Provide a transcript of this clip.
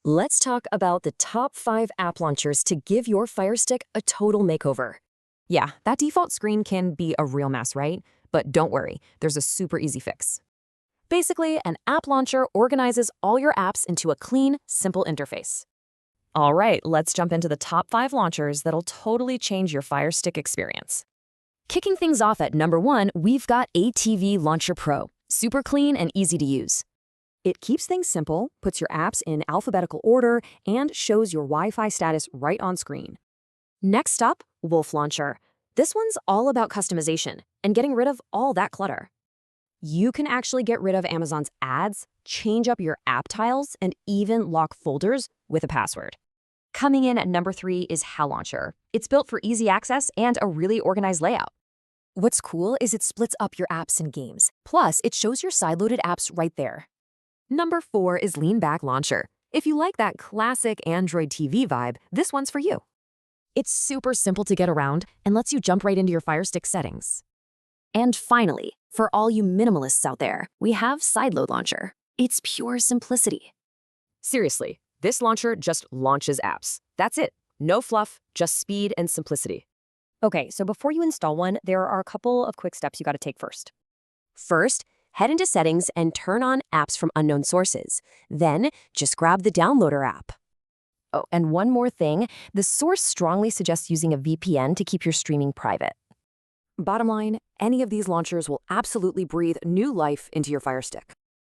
Let's talk about the top 5 app launchers to give your Firestick a total makeover. Yeah, that default screen can be a real mess, right? But don't worry, there's a super easy fix. Basically, an app launcher organizes all your apps into a clean, simple interface. All right, let's jump into the top 5 launchers that'll totally change your Firestick experience. Kicking things off at number 1, we've got ATV Launcher Pro. Super clean and easy to use. It keeps things simple, puts your apps in alphabetical order, and shows your Wi-Fi status right on screen. Next up, Wolf Launcher. This one's all about customization and getting rid of all that clutter. You can actually get rid of Amazon's ads, change up your app tiles, and even lock folders with a password. Coming in at number 3 is HAL Launcher. It's built for easy access and a really organized layout. What's cool is it splits up your apps and games. Plus, it shows your sideloaded apps right there. Number 4 is Lean Back Launcher. If you like that classic Android TV vibe, this one's for you. It's super simple to get around and lets you jump right into your Firestick settings. And finally, for all you minimalists out there, we have Sideload Launcher. It's pure simplicity. Seriously, this launcher just launches apps. That's it. No fluff, just speed and simplicity. Okay, so before you install one, there are a couple of quick steps you got to take first. First, head into Settings and turn on Apps from Unknown Sources. Then, just grab the Downloader app. Oh, and one more thing, the source strongly suggests using a VPN to keep your streaming private. Bottom line, any of these launchers will absolutely breathe new life into your Firestick.